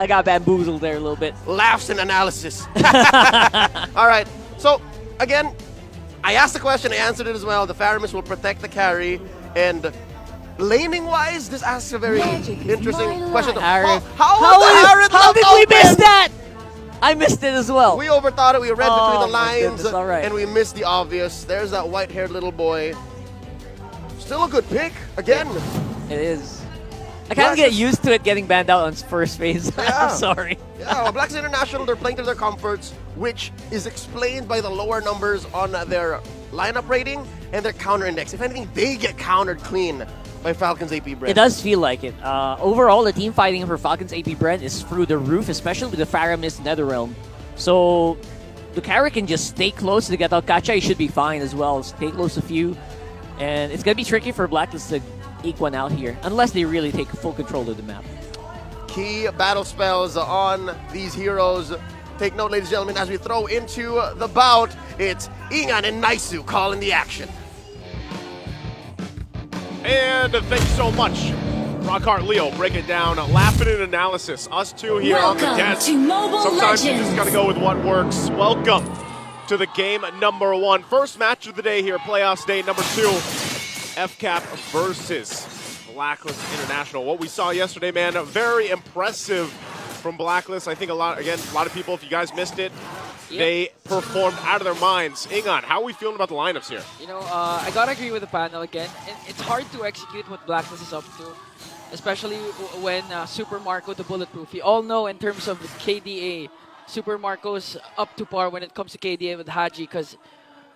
I got bamboozled there a little bit. Laughs and analysis. All right. So, again, I asked the question, I answered it as well. The Faramis will protect the carry. And laning-wise, this asks a very interesting question. How did we miss that? I missed it as well. We overthought it. We read between the lines. Goodness, all right. And we missed the obvious. There's that white-haired little boy. Still a good pick. Again. It is. I can't get used to it getting banned out on first phase. Yeah. I'm sorry. Yeah, well, Blacks International, they're playing to their comforts, which is explained by the lower numbers on their lineup rating and their counter index. If anything, they get countered clean by Falcons AP Brent. It does feel like it. Overall, the team fighting for Falcons AP Brent is through the roof, especially with the Faramis Netherrealm. So the carry can just stay close to get out. Kachai should be fine as well. Stay close a few. And it's going to be tricky for Blacklist to eke one out here, unless they really take full control of the map. Key battle spells on these heroes. Take note, ladies and gentlemen, as we throw into the bout, it's Ingan and Naisu calling the action. And thanks so much, Rockhart Leo. Break it down, laughing and analysis. Us two here on the desk. Sometimes you just gotta go with what works. Welcome to the game number 1. First match of the day here, playoffs day number 2. Fcap versus Blacklist International. What we saw yesterday, man, very impressive from Blacklist. I think a lot of people, if you guys missed it, they performed out of their minds. Ingan, how are we feeling about the lineups here? You know, I gotta agree with the panel again. It's hard to execute what Blacklist is up to, especially when Super Marco, the bulletproof. We all know in terms of KDA, Super Marco's up to par when it comes to KDA with Haji, because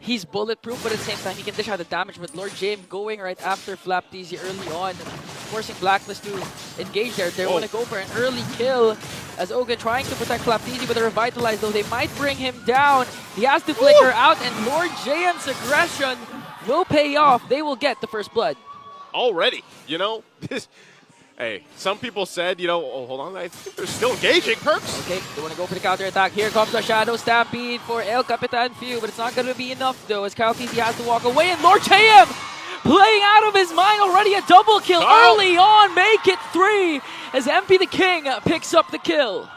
he's bulletproof, but at the same time, he can dish out the damage. But Lord James going right after Flapteasy early on, forcing Blacklist to engage there. They want to go for an early kill as Oga trying to protect Flapteasy with a Revitalize, though they might bring him down. He has to flicker out, and Lord JM's aggression will pay off. They will get the first blood. Already, you know? Hey, some people said, you know, oh, hold on, I think they're still engaging. Perks. Okay, they want to go for the counter attack. Here comes the Shadow Stampede for El Capitan Few, but it's not going to be enough though, as Flapteasy has to walk away, and Lord JM playing out of his mind already. A double kill early on, make it 3 as MP the King picks up the kill.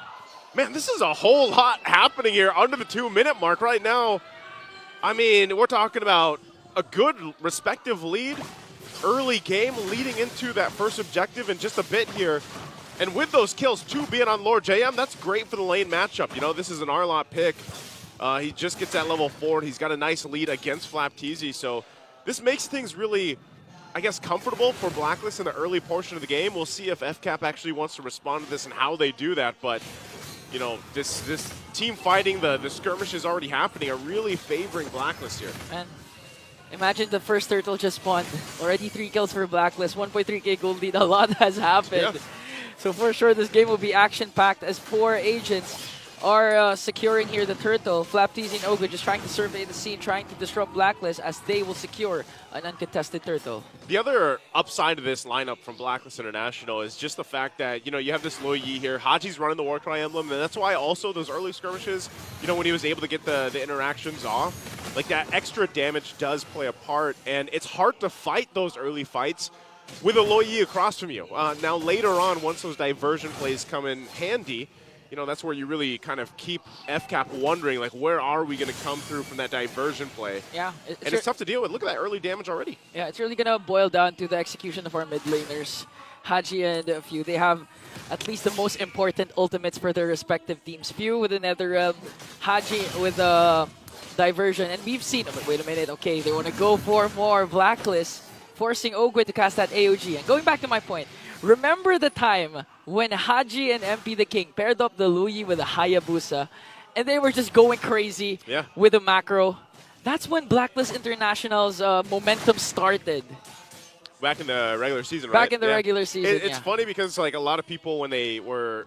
Man, this is a whole lot happening here under the 2-minute mark right now. I mean, we're talking about a good respective lead. Early game leading into that first objective in just a bit here. And with those kills, 2 being on Lord JM, that's great for the lane matchup. You know, this is an R-Lot pick. He just gets at level 4, and he's got a nice lead against Flapteasy. So this makes things really, I guess, comfortable for Blacklist in the early portion of the game. We'll see if Fcap actually wants to respond to this and how they do that. But, you know, this team fighting, the skirmish is already happening, are really favoring Blacklist here. And imagine the first turtle just spawned. Already 3 kills for Blacklist, 1.3k gold lead. A lot has happened. Yeah. So for sure, this game will be action-packed as 4 agents are securing here the turtle. Flapteasy and Oga just trying to survey the scene, trying to disrupt Blacklist as they will secure an uncontested turtle. The other upside of this lineup from Blacklist International is just the fact that, you know, you have this Lo Yi here. Haji's running the Warcry emblem, and that's why also those early skirmishes, you know, when he was able to get the interactions off, like that extra damage does play a part, and it's hard to fight those early fights with a Lo Yi across from you. Now later on, once those diversion plays come in handy, you know, that's where you really kind of keep Fcap wondering, like, where are we going to come through from that diversion play? Yeah. It's tough to deal with. Look at that early damage already. Yeah, it's really going to boil down to the execution of our mid laners. Haji and Few, they have at least the most important ultimates for their respective teams. Few with the Netherrealm, Haji with the diversion. And we've seen, oh, wait a minute, okay, they want to go for more Blacklist, forcing Ogwe to cast that AOG. And going back to my point, remember the time when Haji and MP the King paired up the Louis with the Hayabusa, and they were just going crazy with the macro? That's when Blacklist International's momentum started. Back in the regular season, right? Back in the regular season, It's funny because, like, a lot of people, when they were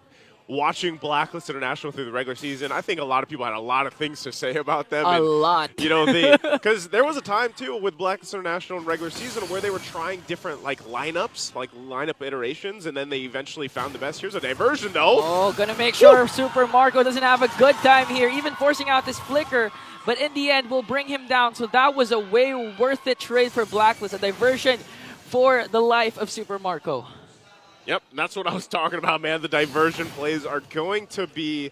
watching Blacklist International through the regular season, I think a lot of people had a lot of things to say about them. A lot. You know, because there was a time, too, with Blacklist International in regular season where they were trying different, like, lineups, like lineup iterations, and then they eventually found the best. Here's a diversion, though. Oh, gonna make sure Super Marco doesn't have a good time here, even forcing out this flicker. But in the end, will bring him down. So that was a way worth it trade for Blacklist, a diversion for the life of Super Marco. Yep, that's what I was talking about, man. The diversion plays are going to be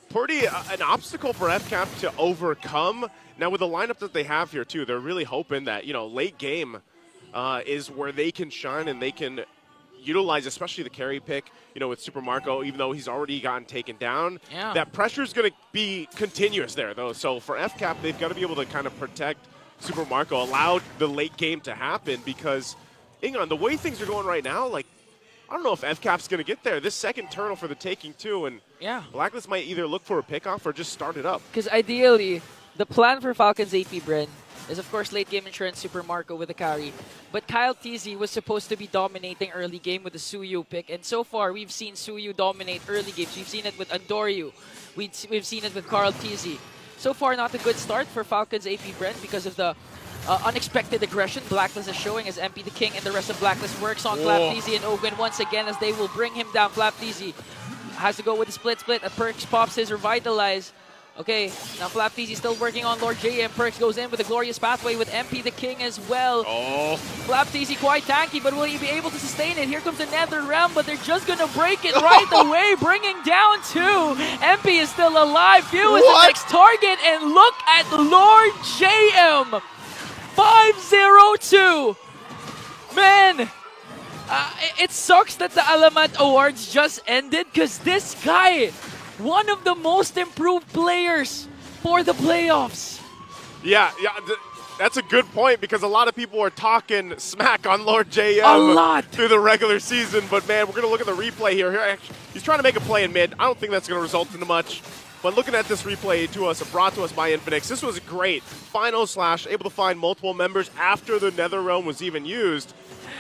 pretty an obstacle for Fcap to overcome. Now, with the lineup that they have here, too, they're really hoping that, late game is where they can shine and they can utilize, especially the carry pick, with Super Marco, even though he's already gotten taken down. Yeah. That pressure is going to be continuous there, though. So for Fcap, they've got to be able to kind of protect Super Marco, allow the late game to happen because, Ingon, the way things are going right now, like, I don't know if Fcap's going to get there. This second turtle for the taking, too, and Blacklist might either look for a pickoff or just start it up. Because ideally, the plan for Falcons AP Bren is, of course, late game insurance Super Marco with the carry. But Kyle TZ was supposed to be dominating early game with the Suyu pick. And so far, we've seen Suyu dominate early games. We've seen it with Andoryu. We've seen it with Carl TZ. So far, not a good start for Falcons AP Bren because of the unexpected aggression Blacklist is showing as MP the King and the rest of Blacklist works on Flap TZ and Ogwin once again as they will bring him down. Flap TZ has to go with the split. Perks pops his Revitalize. Okay, now Flap TZ still working on Lord JM. Perks goes in with a glorious pathway with MP the King as well. Flap TZ quite tanky, but will he be able to sustain it? Here comes the Nether Realm, but they're just gonna break it right away, bringing down two. MP is still alive. Few is the next target, and look at Lord JM. 5-0-2. Man, it sucks that the Alamat Awards just ended because this guy, one of the most improved players for the playoffs. Yeah, that's a good point because a lot of people are talking smack on Lord JM a lot through the regular season. But, man, we're going to look at the replay here. He's trying to make a play in mid. I don't think that's going to result into much. But looking at this replay brought to us by Infinix, this was great. Final slash, able to find multiple members after the Nether Realm was even used.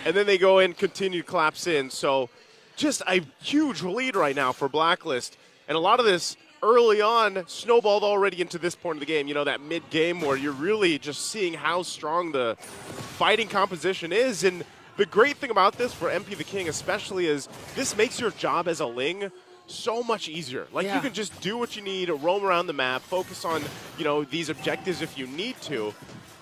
And then they go in, continue collapse in. So just a huge lead right now for Blacklist. And a lot of this early on snowballed already into this point of the game. That mid-game where you're really just seeing how strong the fighting composition is. And the great thing about this for MP the King especially is this makes your job as a Ling so much easier. Like, you can just do what you need, roam around the map, focus on, these objectives if you need to.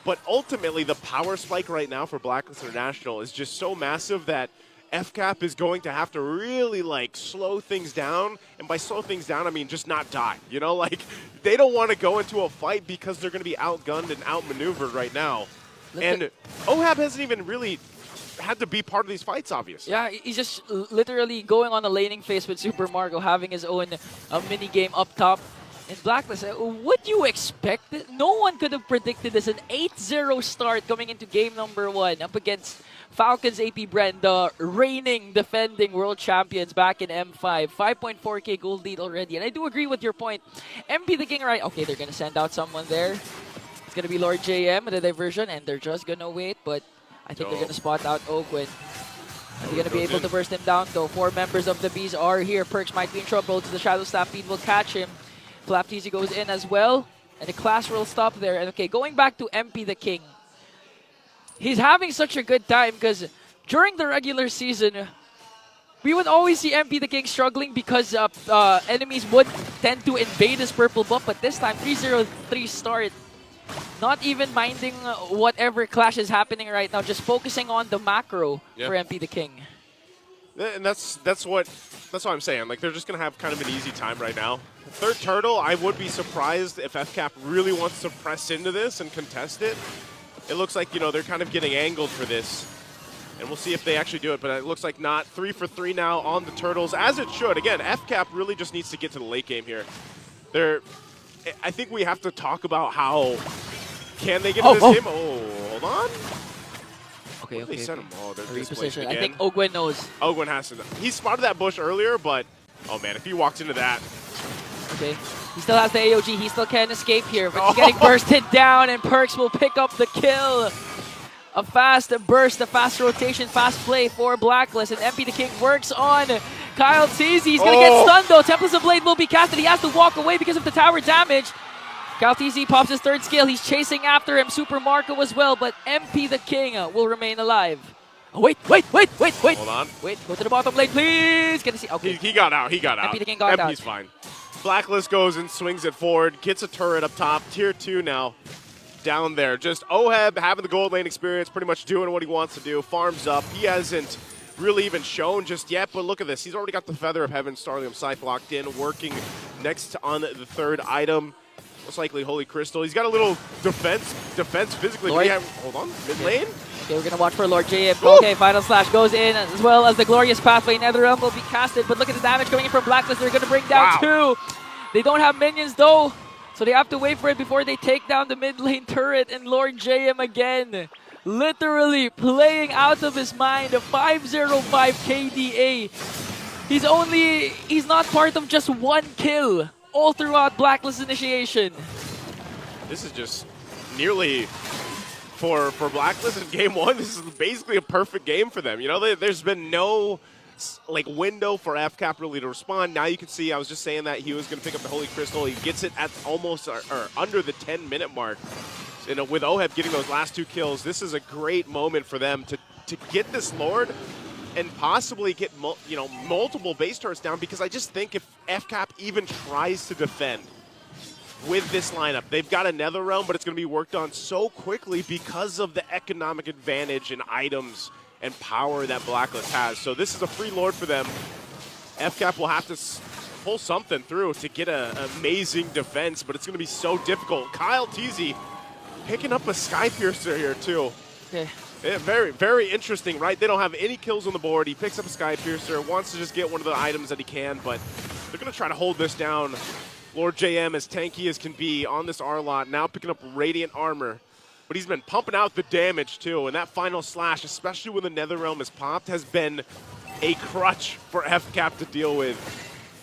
But ultimately, the power spike right now for Blacklist International is just so massive that Fcap is going to have to really, slow things down. And by slow things down, I mean just not die. They don't want to go into a fight because they're going to be outgunned and outmaneuvered right now. And OHAB hasn't even really had to be part of these fights, obviously. Yeah, he's just literally going on a laning phase with Super Marco, having his own mini game up top. In Blacklist, would you expect it? No one could have predicted this. An 8-0 start coming into game number 1 up against Falcons AP Bren, the reigning defending world champions back in M5. 5.4k gold lead already. And I do agree with your point. MP the King, right? Okay, they're going to send out someone there. It's going to be Lord JM at the diversion, and they're just going to wait, but I think they're going to spot out Ogwin. Are they going to be able to burst him down, though? 4 members of the Bees are here. Perks might be in trouble. The Shadow Stampede will catch him. Flap TZ goes in as well. And the class will stop there. And okay, going back to MP the King. He's having such a good time because during the regular season, we would always see MP the King struggling because enemies would tend to invade his purple buff. But this time, 3-0-3 start. Not even minding whatever clash is happening right now, just focusing on the macro for MP the King. And that's what I'm saying. They're just gonna have kind of an easy time right now. Third turtle, I would be surprised if Fcap really wants to press into this and contest it. It looks like they're kind of getting angled for this, and we'll see if they actually do it. But it looks like not. 3 for 3 now on the turtles, as it should. Again, Fcap really just needs to get to the late game here. I think we have to talk about how can they get into this game. Hold on. Okay. They sent him. They're reposition. again. I think Ogwin knows. Ogwin has to. He spotted that bush earlier, but oh man, if he walks into that. Okay. He still has the AOG. He still can't escape here, but he's getting bursted down, and Perks will pick up the kill. A fast burst, a fast rotation, fast play for Blacklist, and MP the King works on Kyle TZ. He's going to get stunned, though. Templars of Blade will be casted. He has to walk away because of the tower damage. Kyle TZ pops his 3rd skill. He's chasing after him. Super Marco as well, but MP the King will remain alive. Oh, wait. Hold on. Wait, go to the bottom lane, please. Can I see? Okay. He got out. MP the King got out. MP's fine. Blacklist goes and swings it forward, gets a turret up top. Tier 2 now down there. Just OHEB having the gold lane experience, pretty much doing what he wants to do. Farms up. He hasn't really even shown just yet, but look at this. He's already got the Feather of Heaven, Starlium Scythe locked in, working next on the third item. Most likely Holy Crystal. He's got a little defense physically. Hold on, mid lane. Okay, we're going to watch for Lord JM. Okay, Final Slash goes in, as well as the Glorious Pathway Netherrealm will be casted, but look at the damage coming in from Blacklist. They're going to bring down two. They don't have minions though, so they have to wait for it before they take down the mid lane turret, and Lord JM again, literally playing out of his mind. A 505 KDA. He's not part of just one kill all throughout Blacklist initiation. This is just nearly, for Blacklist in game one, this is basically a perfect game for them. You know, there's been no like window for Fcap really to respond. Now you can see, I was just saying that he was going to pick up the Holy Crystal. He gets it at almost or under the 10-minute mark. You know, with Oheb getting those last two kills, this is a great moment for them to get this Lord and possibly get multiple base turrets down, because I just think if Fcap even tries to defend with this lineup, they've got a Netherrealm, but it's going to be worked on so quickly because of the economic advantage and items and power that Blacklist has. So this is a free Lord for them. Fcap will have to pull something through to get an amazing defense, but it's going to be so difficult. Kyle Teasy picking up a Sky Piercer here too. Okay. Yeah, very, very interesting, right? They don't have any kills on the board. He picks up a Sky Piercer, wants to just get one of the items that he can, but they're going to try to hold this down. Lord JM, as tanky as can be on this R-Lot, now picking up Radiant Armor. But he's been pumping out the damage, too. And that final slash, especially when the Netherrealm is popped, has been a crutch for Fcap to deal with.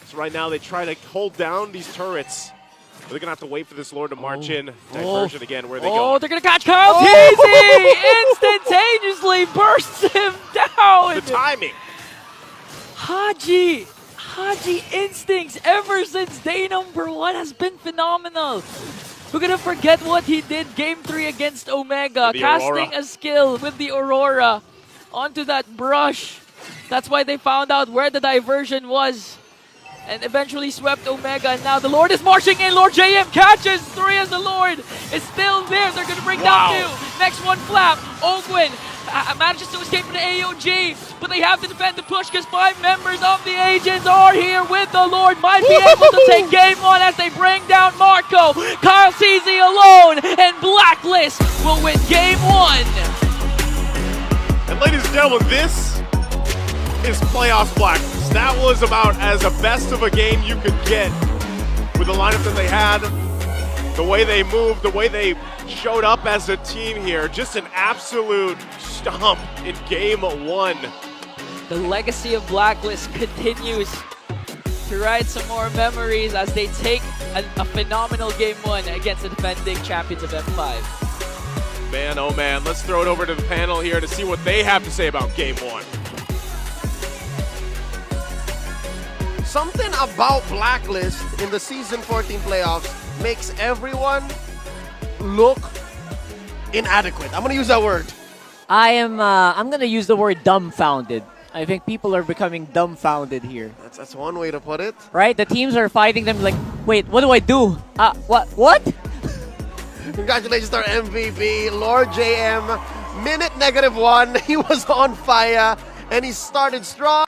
So right now they try to hold down these turrets. But they're going to have to wait for this Lord to march in. Diversion again, where they go. Oh, they're going to catch Kyle Teasy! Instantaneously bursts him down! The timing. Haji instincts ever since day number 1 has been phenomenal. We're gonna forget what he did game 3 against Omega, casting a skill with the Aurora onto that brush. That's why they found out where the diversion was and eventually swept Omega, and now the Lord is marching in. Lord JM catches 3 as the Lord is still there. They're gonna bring down 2. Next one, Flap. Ogwin manages to escape from the AOG, but they have to defend the push because 5 members of the agents are here with the Lord. Might be able to take game 1 as they bring down Marco. Kyle Teasy alone, and Blacklist will win game 1. And ladies and gentlemen, this is Playoffs Blacklist. That was about as a best of a game you could get with the lineup that they had, the way they moved, the way they showed up as a team here. Just an absolute stomp in game 1. The legacy of Blacklist continues to write some more memories as they take a phenomenal game 1 against the defending champions of M5. Man, oh man, let's throw it over to the panel here to see what they have to say about game 1. Something about Blacklist in the Season 14 playoffs makes everyone look inadequate. I'm going to use that word. I'm going to use the word dumbfounded. I think people are becoming dumbfounded here. That's one way to put it. Right? The teams are fighting them like, wait, what do I do? What? Congratulations to our MVP, Lord JM. Minute -1. He was on fire, and he started strong.